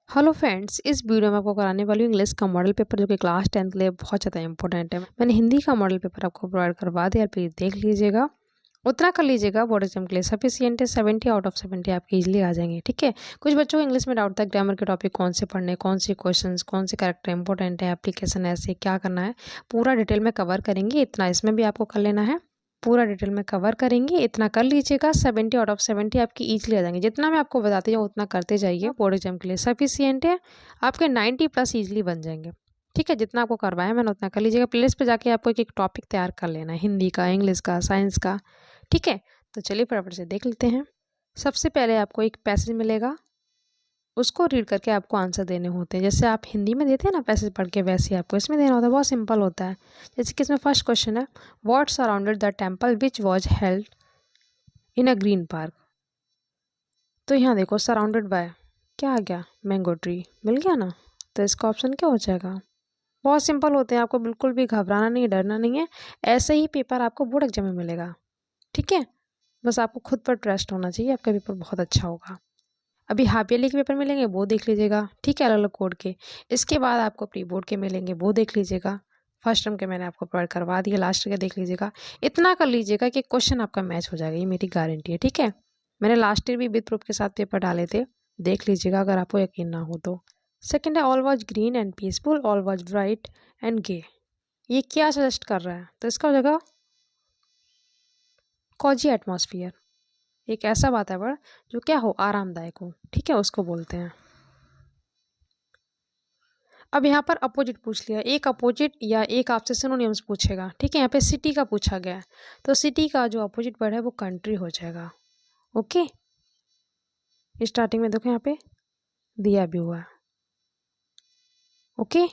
Hello friends, इस video में आपको कराने वाली हूँ इंग्लिश का मॉडल पेपर जो कि क्लास 10 के लिए बहुत ज़्यादा इंपॉर्टेंट है। मैंने हिंदी का मॉडल पेपर आपको प्रोवाइड करवा दिया, प्लीज़ देख लीजिएगा, उतना कर लीजिएगा। बोर्ड एग्जाम के लिए सफिशिएंट है, 70 आउट ऑफ 70 आपके इजीली आ जाएंगे। ठीक है, कुछ बच्चों को इंग्लिश में डाउट था ग्रामर के टॉपिक कौन से पढ़ने, कौन से क्वेश्चन, कौन से कैरेक्टर इंपॉर्टेंट है, एप्लीकेशन ऐसे क्या करना है, पूरा डिटेल में कवर करेंगे। इतना इसमें भी आपको कर लेना है, पूरा डिटेल में कवर करेंगे, इतना कर लीजिएगा। 70 आउट ऑफ 70 आपकी ईजिली आ जाएंगे। जितना मैं आपको बताती हूँ उतना करते जाइए, बोर्ड एग्जाम के लिए सफिशिएंट है, आपके 90 प्लस ईजिली बन जाएंगे। ठीक है, जितना आपको करवाया मैंने उतना कर लीजिएगा। प्लेलिस्ट पे जाके आपको एक एक टॉपिक तैयार कर लेना है, हिंदी का, इंग्लिश का, साइंस का। ठीक है, तो चलिए फटाफट से देख लेते हैं। सबसे पहले आपको एक पैसेज मिलेगा, उसको रीड करके आपको आंसर देने होते हैं। जैसे आप हिंदी में देते हैं ना पैसेज पढ़ के, वैसे ही आपको इसमें देना होता है। बहुत सिंपल होता है। जैसे कि इसमें फर्स्ट क्वेश्चन है, what surrounded the temple which was held in a green park. तो यहाँ देखो, सराउंडेड बाय क्या आ गया, मैंगो ट्री मिल गया ना। तो इसका ऑप्शन क्या हो जाएगा। बहुत सिंपल होते हैं, आपको बिल्कुल भी घबराना नहीं, डरना नहीं है। ऐसे ही पेपर आपको बोर्ड एग्जाम में मिलेगा। ठीक है, बस आपको खुद पर ट्रस्ट होना चाहिए, आपका पेपर बहुत अच्छा होगा। अभी हाफ ईयरली के पेपर मिलेंगे, वो देख लीजिएगा। ठीक है, अलग अलग कोड के। इसके बाद आपको प्री बोर्ड के मिलेंगे, वो देख लीजिएगा। फर्स्ट टर्म के मैंने आपको प्रोवाइड करवा दिया, लास्ट के देख लीजिएगा। इतना कर लीजिएगा कि क्वेश्चन आपका मैच हो जाएगा, ये मेरी गारंटी है। ठीक है, मैंने लास्ट ईयर भी विद प्रूफ के साथ पेपर डाले थे, देख लीजिएगा अगर आपको यकीन ना हो तो। सेकेंड है, all was green and peaceful, all was bright and gay. ये क्या सजेस्ट कर रहा है, तो इसका हो जाएगा कॉजी एटमॉस्फियर। एक ऐसा वातावरण जो क्या हो, आरामदायक हो। ठीक है, उसको बोलते हैं। अब यहाँ पर अपोजिट पूछ लिया, एक अपोजिट या एक आपसे सिनोनिम्स पूछेगा। ठीक है, यहाँ पे सिटी का पूछा गया है, तो सिटी का जो अपोजिट वर्ड है वो कंट्री हो जाएगा। ओके, स्टार्टिंग में देखो यहाँ पे दिया भी हुआ है। Okay,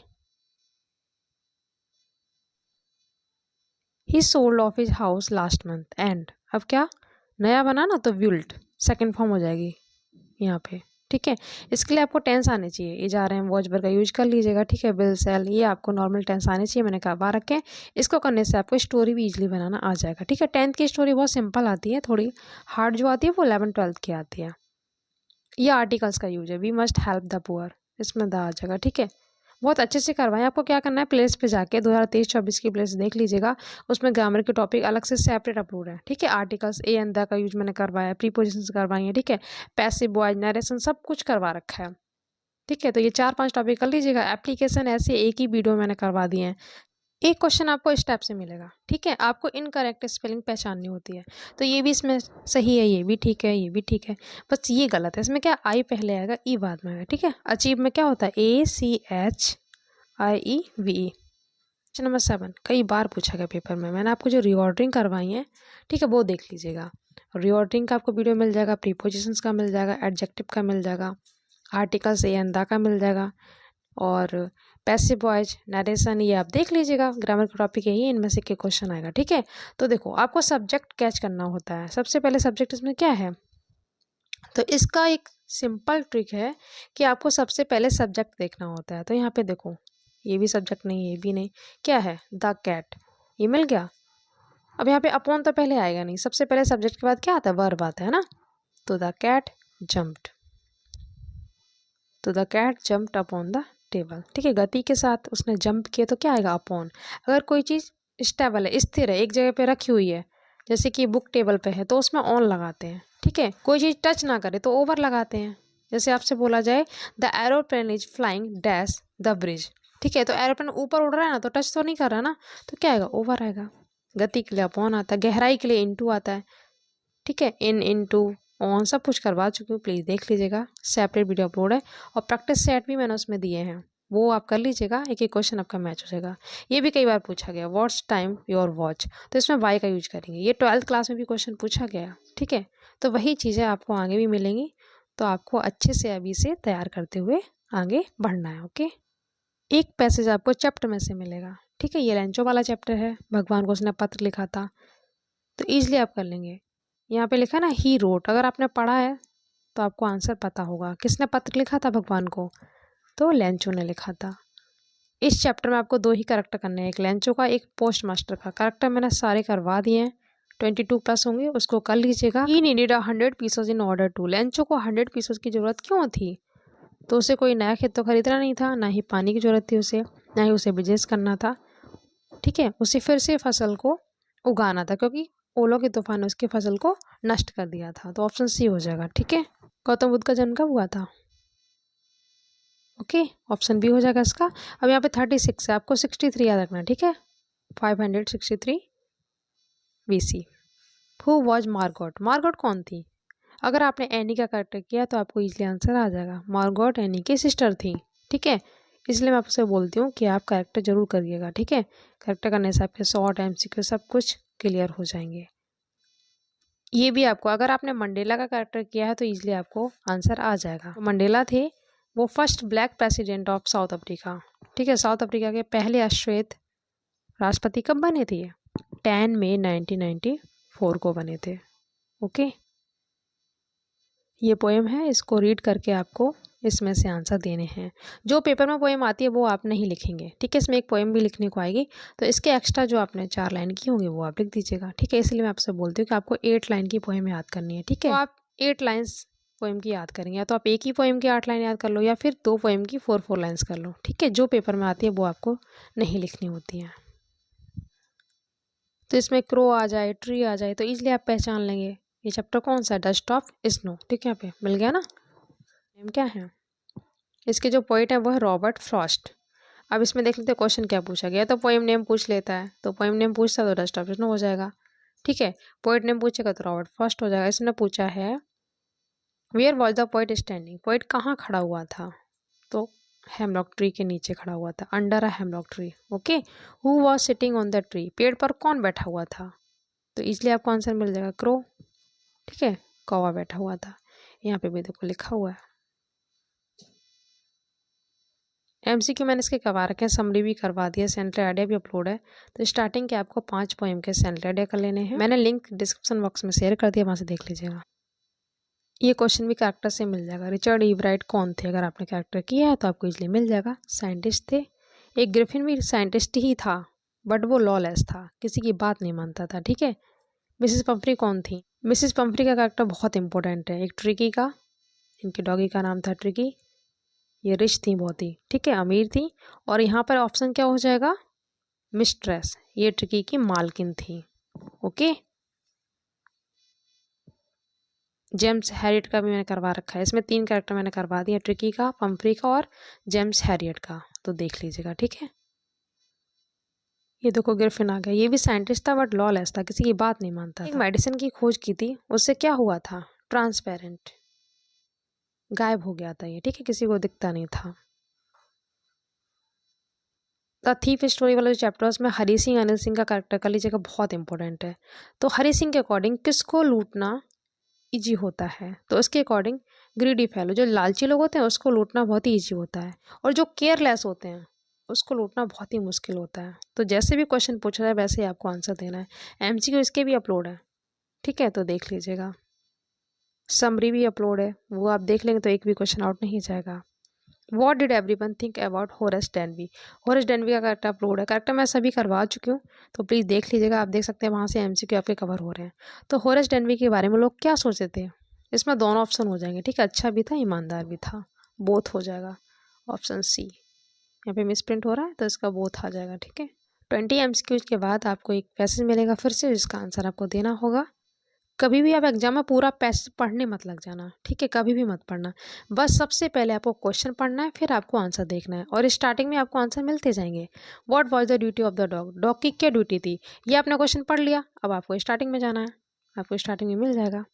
he sold off his house last month and, अब क्या नया बना ना, तो विल्ट सेकेंड फॉर्म हो जाएगी यहाँ पे। ठीक है, इसके लिए आपको टेंस आने चाहिए। ये जा रहे हैं वॉच वर्ब का यूज कर लीजिएगा। ठीक है, विल सेल, ये आपको नॉर्मल टेंस आने चाहिए, मैंने करवा रखे हैं। इसको करने से आपको स्टोरी भी इजीली बनाना आ जाएगा। ठीक है, 10th की स्टोरी बहुत सिंपल आती है, थोड़ी हार्ड जो आती है वो 11th-12th की आती है। ये आर्टिकल्स का यूज है, we must help the poor, इसमें द आ जाएगा। ठीक है, बहुत अच्छे से करवाएं। आपको क्या करना है, प्लेस पे जाके 2023-24 की प्लेस देख लीजिएगा, उसमें ग्रामर के टॉपिक अलग से सेपरेट अपलोड है। ठीक है, आर्टिकल्स ए एंड द का यूज मैंने करवाया है, प्रीपोजिशंस करवाई है। ठीक है, पैसिव वॉइस, नरेशन सब कुछ करवा रखा है। ठीक है, तो ये 4-5 टॉपिक कर लीजिएगा। एप्लीकेशन ऐसे एक ही वीडियो मैंने करवा दिए हैं। एक क्वेश्चन आपको इस टाइप से मिलेगा। ठीक है, आपको इनकरेक्ट स्पेलिंग पहचाननी होती है, तो ये भी इसमें सही है, ये भी ठीक है, ये भी ठीक है, बस ये गलत है। इसमें क्या, आई पहले आएगा, ई बाद में आएगा। ठीक है, अचीव में क्या होता है, ACHIEVE। क्वेश्चन नंबर 7 कई बार पूछा गया पेपर में, मैंने आपको जो रीऑर्डरिंग करवाई है, ठीक है, वो देख लीजिएगा। रीऑर्डरिंग का आपको वीडियो मिल जाएगा, प्रीपोजिशंस का मिल जाएगा, एडजेक्टिव का मिल जाएगा, आर्टिकल्स ए एंड द का मिल जाएगा, और पैसिव वॉइस, नरेशन, ये आप देख लीजिएगा। ग्रामर का टॉपिक यही है, इनमें से के क्वेश्चन आएगा। ठीक है, तो देखो आपको सब्जेक्ट कैच करना होता है। सबसे पहले सब्जेक्ट इसमें क्या है, तो इसका एक सिंपल ट्रिक है कि आपको सबसे पहले सब्जेक्ट देखना होता है। तो यहाँ पे देखो, ये भी सब्जेक्ट नहीं, ये भी नहीं, क्या है, द कैट, ये मिल गया। अब यहाँ पे अपॉन तो पहले आएगा नहीं, सबसे पहले सब्जेक्ट के बाद क्या आता है, वर्ब आता है ना। तो द कैट जम्प्ड, तो the cat jumped upon the table. ठीक है, गति के साथ उसने जंप किया, तो क्या आएगा, अपॉन। अगर कोई चीज़ स्टेबल है, स्थिर है, एक जगह पे रखी हुई है, जैसे कि बुक टेबल पे है, तो उसमें ऑन लगाते हैं। ठीक है, कोई चीज़ टच ना करे तो ओवर लगाते हैं। जैसे आपसे बोला जाए, the aeroplane is flying dash the bridge. ठीक है, तो एरोप्लेन ऊपर उड़ रहा है ना, तो टच तो नहीं कर रहा ना, तो क्या आएगा, ओवर आएगा। गति के लिए अपॉन आता है, गहराई के लिए इनटू आता है। ठीक है, इन इनटू ऑन सब कुछ करवा चुकी हूँ, प्लीज़ देख लीजिएगा, सेपरेट वीडियो अपलोड है, और प्रैक्टिस सेट भी मैंने उसमें दिए हैं, वो आप कर लीजिएगा। एक एक क्वेश्चन आपका मैच हो जाएगा। ये भी कई बार पूछा गया, व्हाट्स टाइम योर वॉच, तो इसमें वाई का यूज करेंगे। ये 12th क्लास में भी क्वेश्चन पूछा गया। ठीक है, तो वही चीज़ें आपको आगे भी मिलेंगी, तो आपको अच्छे से अभी से तैयार करते हुए आगे बढ़ना है। ओके, एक पैसेज आपको चैप्टर में से मिलेगा। ठीक है, ये लेंचो वाला चैप्टर है, भगवान को उसने पत्र लिखा था, तो ईजिली आप कर लेंगे। यहाँ पे लिखा ना, ही रोट, अगर आपने पढ़ा है तो आपको आंसर पता होगा। किसने पत्र लिखा था भगवान को, तो लेंचो ने लिखा था। इस चैप्टर में आपको 2 ही करेक्टर करने हैं, एक लेंचो का, एक पोस्ट मास्टर का। करेक्टर मैंने सारे करवा दिए हैं, 22 प्लस होंगे, उसको कर लीजिएगा। He needed 100 pieces in order to, Lencho को 100 पीसेज की जरूरत क्यों थी, तो उसे कोई नया खेत तो खरीदना नहीं था, ना ही पानी की ज़रूरत थी उसे, ना ही उसे बिजनेस करना था। ठीक है, उसे फिर से फसल को उगाना था क्योंकि ओलों के तूफान ने उसकी फसल को नष्ट कर दिया था। तो ऑप्शन सी हो जाएगा। ठीक है, गौतम बुद्ध का जन्म कब हुआ था? ओके, ऑप्शन बी हो जाएगा इसका। अब यहाँ पे 36 है, आपको 63 याद रखना है। ठीक है, 563 BC। Who was Margot? Margot कौन थी? अगर आपने एनी का करेक्टर किया तो आपको इजीली आंसर आ जाएगा। मार्गोट एनी की सिस्टर थी। ठीक है, इसलिए मैं आपसे बोलती हूँ कि आप करेक्टर जरूर करिएगा। ठीक है, करेक्टर करने से आपके शॉर्ट MCQ सब कुछ क्लियर हो जाएंगे। ये भी आपको, अगर आपने मंडेला का करेक्टर किया है तो इजीली आपको आंसर आ जाएगा। तो मंडेला थे वो first black president of south Africa. ठीक है, साउथ अफ्रीका के पहले अश्वेत राष्ट्रपति कब बने थे? 10 मई 1994 को बने थे। ओके, ये पोएम है, इसको रीड करके आपको इसमें से आंसर देने हैं। जो पेपर में पोएम आती है वो आप नहीं लिखेंगे। ठीक है, इसमें एक पोएम भी लिखने को आएगी, तो इसके एक्स्ट्रा जो आपने 4 लाइन की होंगी वो आप लिख दीजिएगा। ठीक है, इसलिए मैं आपसे बोलती हूँ कि आपको 8 लाइन की पोएम याद करनी है। ठीक है, तो आप 8 लाइन्स पोएम की याद करेंगे, या तो आप एक ही पोएम की 8 लाइन याद कर लो या फिर 2 पोएम की 4 लाइन्स कर लो। ठीक है, जो पेपर में आती है वो आपको नहीं लिखनी होती है। तो इसमें क्रो आ जाए, ट्री आ जाए तो ईजिली आप पहचान लेंगे ये चैप्टर कौन सा है, डस्ट ऑफ स्नो। ठीक है, यहाँ पे मिल गया ना। नेम क्या है इसके? जो पोइट है वो है रॉबर्ट फ्रॉस्ट। अब इसमें देख लेते हैं क्वेश्चन क्या पूछा गया। तो पोएम नेम पूछ लेता है, तो पोएम नेम पूछता है तो डस्ट ऑफ स्नो हो जाएगा। ठीक है, पोइट नेम पूछेगा तो रॉबर्ट फ्रॉस्ट हो जाएगा। इसने पूछा है where was the poet standing? Poet कहाँ खड़ा हुआ था? तो हेमलॉक ट्री के नीचे खड़ा हुआ था, under a hemlock tree. Okay, who was sitting on the tree? पेड़ पर कौन बैठा हुआ था? तो इसलिए आपको आंसर मिल जाएगा क्रो। ठीक है, कौवा बैठा हुआ था। यहाँ पे भी देखो लिखा हुआ है। MCQ मैंने इसके करवा रखे हैं, समरी भी करवा दिया, सेंट्रल आइडिया भी अपलोड है। तो स्टार्टिंग के आपको 5 पोएम के सेंट्रल आइडिया कर लेने हैं। मैंने लिंक डिस्क्रिप्शन बॉक्स में शेयर कर दिया, वहाँ से देख लीजिएगा। ये क्वेश्चन भी कैरेक्टर से मिल जाएगा। रिचर्ड ईवराइट कौन थे? अगर आपने कैरेक्टर किया है तो आपको इजली मिल जाएगा। साइंटिस्ट थे। एक ग्रिफिन भी साइंटिस्ट ही था, बट वो लॉलेस था, किसी की बात नहीं मानता था। ठीक है, मिसिस पंफ्री कौन थी? मिसिस पंफ्री का कैरेक्टर बहुत इंपॉर्टेंट है। एक ट्रिकी का, इनके डॉगी का नाम था ट्रिकी। ये रिच थी बहुत ही। ठीक है, अमीर थी। और यहाँ पर ऑप्शन क्या हो जाएगा? मिस्ट्रेस। ये ट्रिकी की मालकिन थी। ओके, जेम्स हैरियट का भी मैंने करवा रखा है। इसमें 3 कैरेक्टर मैंने करवा दिया, ट्रिकी का, पंफ्री का और जेम्स हैरियट का। तो देख लीजिएगा। ठीक है, ये देखो ग्रिफिन आ गया। ये भी साइंटिस्ट था बट लॉलेस था, किसी की बात नहीं मानता था। एक मेडिसिन की खोज की थी, उससे क्या हुआ था? ट्रांसपेरेंट, गायब हो गया था ये। ठीक है, किसी को दिखता नहीं था। द थीफ स्टोरी वाला जो चैप्टर है उसमें हरी सिंह अनिल सिंह का कैरेक्टर कर लीजिएगा, बहुत इंपॉर्टेंट है। तो हरी सिंह के अकॉर्डिंग किसको लूटना ईजी होता है? तो उसके अकॉर्डिंग ग्रीडी फैलो, जो लालची लोग होते हैं उसको लूटना बहुत ही ईजी होता है, और जो केयरलेस होते हैं उसको लूटना बहुत ही मुश्किल होता है। तो जैसे भी क्वेश्चन पूछा जाए वैसे ही आपको आंसर देना है। MCQ इसके भी अपलोड है। ठीक है, तो देख लीजिएगा। समरी भी अपलोड है, वो आप देख लेंगे तो एक भी क्वेश्चन आउट नहीं जाएगा। What did everyone think about Horace Denby? Horace Denby का करेक्टर अपलोड है। करेक्टर मैं सभी करवा चुकी हूँ, तो प्लीज़ देख लीजिएगा। आप देख सकते हैं वहाँ से MCQ आपके कवर हो रहे हैं। तो होरेस डेनबी के बारे में लोग क्या सोचते थे? इसमें दोनों ऑप्शन हो जाएंगे। ठीक है, अच्छा भी था, ईमानदार भी था, बोथ हो जाएगा। ऑप्शन सी यहाँ पे मिस प्रिंट हो रहा है तो इसका बोथ आ जाएगा। ठीक है, 20 MCQ के बाद आपको एक पैसेज मिलेगा फिर से, जिसका आंसर आपको देना होगा। कभी भी आप एग्जाम में पूरा पैसेज पढ़ने मत लग जाना। ठीक है, कभी भी मत पढ़ना। बस सबसे पहले आपको क्वेश्चन पढ़ना है, फिर आपको आंसर देखना है, और स्टार्टिंग में आपको आंसर मिलते जाएंगे। What was the duty of the dog? Dog की क्या ड्यूटी थी? ये आपने क्वेश्चन पढ़ लिया, अब आपको स्टार्टिंग में जाना है, आपको स्टार्टिंग में मिल जाएगा।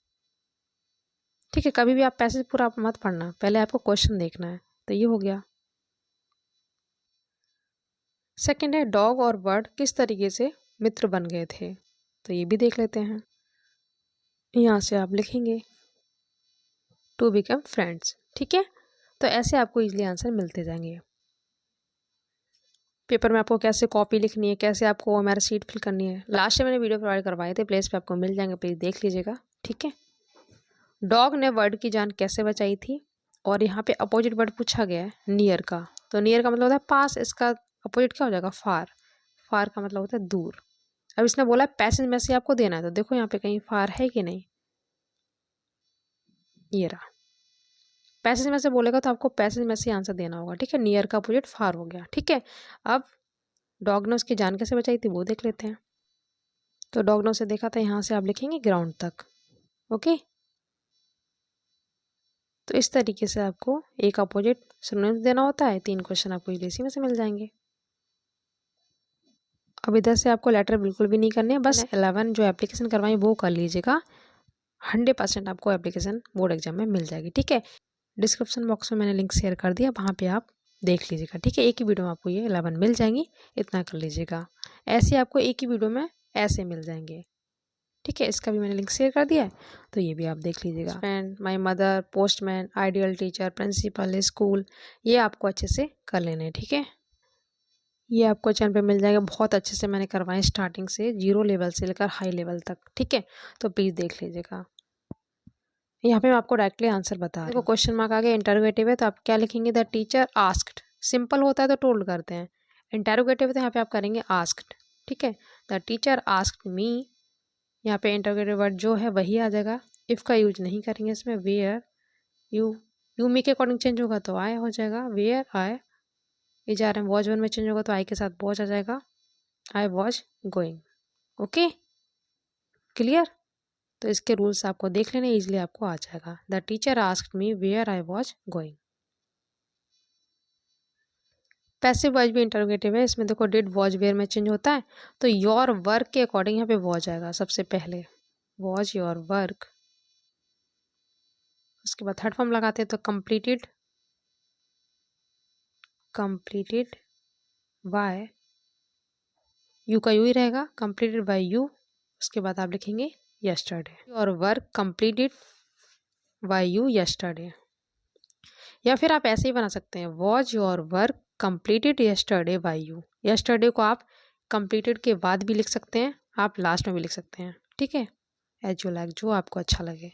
ठीक है, कभी भी आप पैसेज पूरा मत पढ़ना, पहले आपको क्वेश्चन देखना है। तो ये हो गया। सेकेंड है डॉग और बर्ड किस तरीके से मित्र बन गए थे? तो ये भी देख लेते हैं। यहाँ से आप लिखेंगे टू बिकम फ्रेंड्स। ठीक है, तो ऐसे आपको इजीली आंसर मिलते जाएंगे। पेपर में आपको कैसे कॉपी लिखनी है, कैसे आपको हमारा सीट फिल करनी है, लास्ट में मैंने वीडियो प्रोवाइड करवाए थे, प्लेस पे आपको मिल जाएंगे, प्लीज़ देख लीजिएगा। ठीक है, डॉग ने वर्ड की जान कैसे बचाई थी? और यहाँ पे अपोजिट वर्ड पूछा गया है नियर का। तो नियर का मतलब होता है पास, इसका अपोजिट क्या हो जाएगा? फार। फार का मतलब होता है दूर। अब इसने बोला पैसेज में से आपको देना है, तो देखो यहाँ पे कहीं फार है कि नहीं। ये रहा। पैसेज में से बोलेगा तो आपको पैसेज में से आंसर देना होगा, ठीक है। नियर का अपोजिट फार हो गया, ठीक है। अब डॉग ने उसकी जान कैसे बचाई थी वो देख लेते हैं। तो डॉग ने उसे देखा था, यहाँ से आप लिखेंगे ग्राउंड तक, ओके। तो इस तरीके से आपको एक अपोजिट सिनोनिम्स देना होता है। 3 क्वेश्चन आपको इसी में से मिल जाएंगे। अब इधर से आपको लेटर बिल्कुल भी नहीं करने, बस 11 जो एप्लीकेशन करवाई वो कर लीजिएगा। 100% आपको एप्लीकेशन बोर्ड एग्जाम में मिल जाएगी, ठीक है। डिस्क्रिप्शन बॉक्स में मैंने लिंक शेयर कर दिया, वहाँ पे आप देख लीजिएगा, ठीक है। एक ही वीडियो में आपको ये 11 मिल जाएंगी, इतना कर लीजिएगा। ऐसे आपको एक ही वीडियो में ऐसे मिल जाएंगे, ठीक है। इसका भी मैंने लिंक शेयर कर दिया है, तो ये भी आप देख लीजिएगा। Friend, my mother, postman, ideal teacher, principal, school, ये आपको अच्छे से कर लेने हैं, ठीक है। ये आपको चैनल पे मिल जाएगा, बहुत अच्छे से मैंने करवाए स्टार्टिंग से 0 लेवल से लेकर हाई लेवल तक, ठीक है। तो प्लीज़ देख लीजिएगा। यहाँ पे मैं आपको डायरेक्टली आंसर बता रही हूँ। क्वेश्चन मार्क आगे इंटरोगेटिव है तो आप क्या लिखेंगे, द टीचर आस्क्ड। सिंपल होता है तो टोल्ड करते हैं, इंटरोगेटिव है तो यहाँ पे आप करेंगे आस्क्ड, ठीक है। द टीचर आस्क्ड मी, यहाँ पे इंटरोगेटिव वर्ड जो है वही आ जाएगा। इफ़ का यूज नहीं करेंगे इसमें। वेयर यू मी के अकॉर्डिंग चेंज होगा तो आई हो जाएगा, वेयर आई। ये जा रहे हैं वॉज वन में चेंज होगा तो आई के साथ वॉज आ जाएगा, आई वॉज गोइंग, ओके क्लियर। तो इसके रूल्स आपको देख लेने, इजीली आपको आ जाएगा। The teacher asked me where I was going. Passive voice भी इंटरोगेटिव है, इसमें देखो डिड वॉज वेयर में चेंज होता है, तो योर वर्क के अकॉर्डिंग यहाँ पे वॉज आएगा सबसे पहले, वॉज योर वर्क। उसके बाद थर्ड फॉर्म लगाते हैं तो कंप्लीटेड बाय, यू का यू ही रहेगा, कंप्लीटेड बाय यू। उसके बाद आप लिखेंगे yesterday, your work completed by you yesterday. या फिर आप ऐसे ही बना सकते हैं, was your work completed yesterday by you. Yesterday को आप कंप्लीटेड के बाद भी लिख सकते हैं, आप लास्ट में भी लिख सकते हैं, ठीक है। एज यू लाइक, जो आपको अच्छा लगे।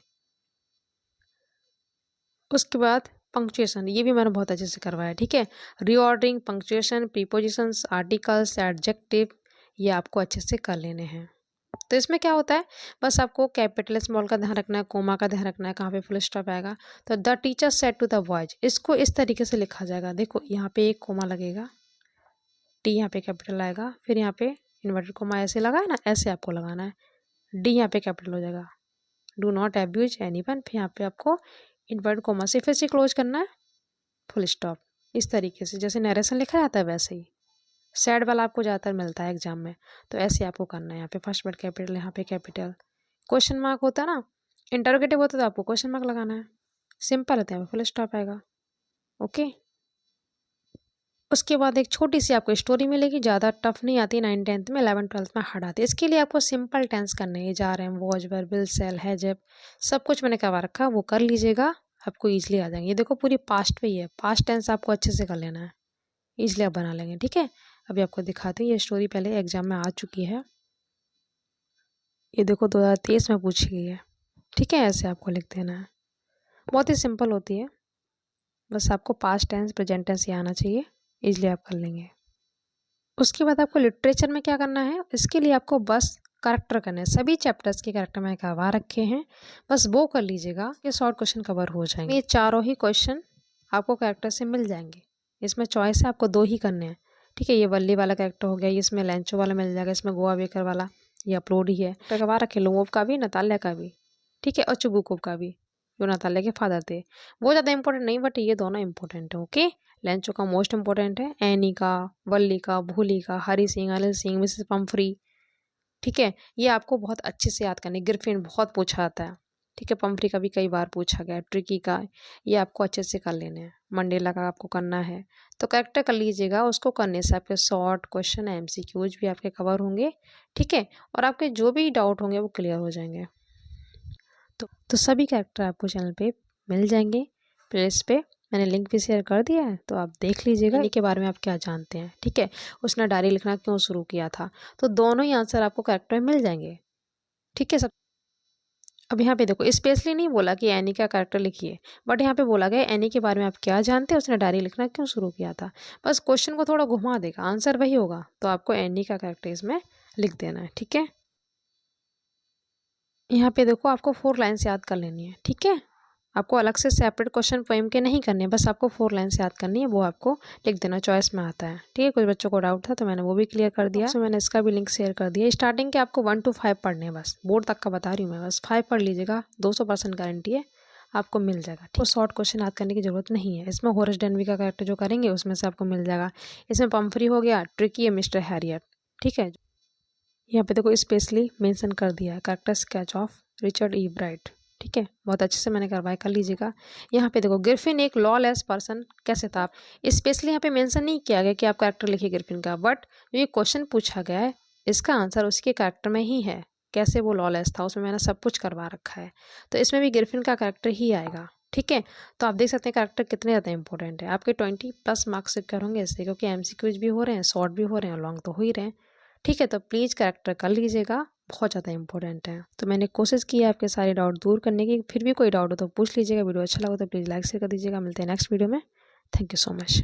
उसके बाद पंक्चुएशन, ये भी मैंने बहुत अच्छे से करवाया, ठीक है। Reordering, punctuation, prepositions, articles, adjective, ये आपको अच्छे से कर लेने हैं। तो इसमें क्या होता है, बस आपको कैपिटल स्मॉल का ध्यान रखना है, कोमा का ध्यान रखना है, कहाँ पे फुल स्टॉप आएगा। तो the teacher said to the boys, इसको इस तरीके से लिखा जाएगा। देखो यहाँ पे एक कोमा लगेगा, टी यहाँ पे कैपिटल आएगा, फिर यहाँ पे इन्वर्टेड कोमा ऐसे लगा है ना, ऐसे आपको लगाना है। डी यहाँ पे कैपिटल हो जाएगा, डू नॉट अब्यूज एनीवन, फिर यहाँ पे आपको इन्वर्टेड कोमा से फिर से क्लोज करना है, फुल स्टॉप। इस तरीके से जैसे नरेशन लिखा जाता है वैसे ही। सैड वाला आपको ज़्यादातर मिलता है एग्जाम में, तो ऐसे आपको करना है। यहाँ पे फर्स्ट वर्ड कैपिटल, यहाँ पे कैपिटल। क्वेश्चन मार्क होता है ना, इंटरोगेटिव होता है तो आपको क्वेश्चन मार्क लगाना है। सिंपल होता है, फुल स्टॉप आएगा, ओके। उसके बाद एक छोटी सी आपको स्टोरी मिलेगी, ज़्यादा टफ नहीं आती, 9th 10th में, 11th 12th में हार्ड आती है। इसके लिए आपको सिंपल टेंस करने जा रहे हैं, वॉज, वर, विल, सेल, है, जब, सब कुछ मैंने करवा रखा, वो कर लीजिएगा, आपको ईजिली आ जाएंगे। ये देखो पूरी पास्ट पे ही है, पास्ट टेंस आपको अच्छे से कर लेना है, ईजिली आप बना लेंगे, ठीक है। अभी आपको दिखाती हूँ, ये स्टोरी पहले एग्जाम में आ चुकी है। ये देखो 2023 में पूछी गई है, ठीक है। ऐसे आपको लिख देना है, बहुत ही सिंपल होती है, बस आपको पास्ट टेंस प्रेजेंट टेंस ये आना चाहिए, ईजिली आप कर लेंगे। उसके बाद आपको लिटरेचर में क्या करना है, इसके लिए आपको बस करेक्टर करने हैं। सभी चैप्टर्स के करेक्टर मैंने करवा रखे हैं, बस वो कर लीजिएगा, ये शॉर्ट क्वेश्चन कवर हो जाएंगे। ये चारों ही क्वेश्चन आपको करेक्टर से मिल जाएंगे। इसमें चॉइस है, आपको 2 ही करने हैं, ठीक है। ये वल्ली वाला करेक्टर हो गया, ये इसमें लैंचो वाला मिल जाएगा, इसमें गोवा बेकर वाला ये अपलोड ही है। करवा रखे लोमोव का भी, नताल्या का भी, ठीक है, और चुबुकोव का भी, जो नताल्या के फादर थे। वो ज़्यादा इंपॉर्टेंट नहीं, बट ये दोनों इंपॉर्टेंट है, ओके। लैंचो का मोस्ट इंपॉर्टेंट है, एनी का, वल्ली का, भूली का, हरी सिंह, अनिल सिंह, मिसेस पम्फ्री, ठीक है। ये आपको बहुत अच्छे से याद करनी। ग्रिफिन बहुत पूछा जाता है, ठीक है। पम्फ्री का भी कई बार पूछा गया, ट्रिकी का, ये आपको अच्छे से कर लेने हैं। मंडेला का आपको करना है, तो करेक्टर कर लीजिएगा। उसको करने से आपके शॉर्ट क्वेश्चन, एमसीक्यूज भी आपके कवर होंगे, ठीक है। और आपके जो भी डाउट होंगे वो क्लियर हो जाएंगे। तो सभी कैरेक्टर आपको चैनल पे मिल जाएंगे, प्लेलिस्ट पे मैंने लिंक भी शेयर कर दिया है, तो आप देख लीजिएगा। इन्हीं के बारे में आप क्या जानते हैं, ठीक है। उसने डायरी लिखना क्यों शुरू किया था, तो दोनों ही आंसर आपको कैरेक्टर में मिल जाएंगे, ठीक है। सब अब यहाँ पे देखो, स्पेशली नहीं बोला कि एनी का कैरेक्टर लिखिए, बट यहाँ पे बोला गया एनी के बारे में आप क्या जानते हैं, उसने डायरी लिखना क्यों शुरू किया था। बस क्वेश्चन को थोड़ा घुमा देगा, आंसर वही होगा, तो आपको एनी का कैरेक्टर इसमें लिख देना है, ठीक है। यहाँ पे देखो आपको 4 लाइन्स याद कर लेनी है, ठीक है। आपको अलग से सेपरेट क्वेश्चन पोएम के नहीं करने, बस आपको 4 लाइन्स याद करनी है, वो आपको लिख देना, चॉइस में आता है। ठीक है, कुछ बच्चों को डाउट था तो मैंने वो भी क्लियर कर दिया। तो मैंने इसका भी लिंक शेयर कर दिया। स्टार्टिंग के आपको 1 to 5 पढ़ने हैं, बस बोर्ड तक का बता रही हूँ मैं, बस 5 पढ़ लीजिएगा, 200% गारंटी है आपको मिल जाएगा। ठीक है, शॉर्ट क्वेश्चन याद करने की जरूरत नहीं है। इसमें होरेस डेनवी का कैरेक्टर जो करेंगे उसमें से आपको मिल जाएगा। इसमें पम्फ्री हो गया, ट्रिकी है मिस्टर हैरियट। ठीक है, यहाँ पे देखो स्पेशली मेंशन कर दिया है, character sketch of Richard E bright. ठीक है, बहुत अच्छे से मैंने करवाया, कर लीजिएगा। यहाँ पे देखो ग्रिफिन एक लॉलेस पर्सन कैसे था, स्पेशली यहाँ पे मेंशन नहीं किया गया कि आप कैरेक्टर लिखिए ग्रिफिन का, बट जो ये क्वेश्चन पूछा गया है इसका आंसर उसके कैरेक्टर में ही है, कैसे वो लॉलेस था, उसमें मैंने सब कुछ करवा रखा है। तो इसमें भी ग्रिफिन का कैरेक्टर ही आएगा। ठीक है, तो आप देख सकते हैं कैरेक्टर कितने ज़्यादा इंपॉर्टेंट है। आपके 20+ मार्क्स सिक्योर होंगे इससे, क्योंकि MCQs भी हो रहे हैं, शॉर्ट भी हो रहे हैं, लॉन्ग तो हो ही रहे हैं। ठीक है, तो प्लीज़ कैरेक्टर कर लीजिएगा, बहुत ज़्यादा इंपॉर्टेंट है। तो मैंने कोशिश की है आपके सारे डाउट दूर करने की, फिर भी कोई डाउट हो तो पूछ लीजिएगा। वीडियो अच्छा लगा तो प्लीज़ लाइक शेयर कर दीजिएगा। मिलते हैं नेक्स्ट वीडियो में। Thank you so much.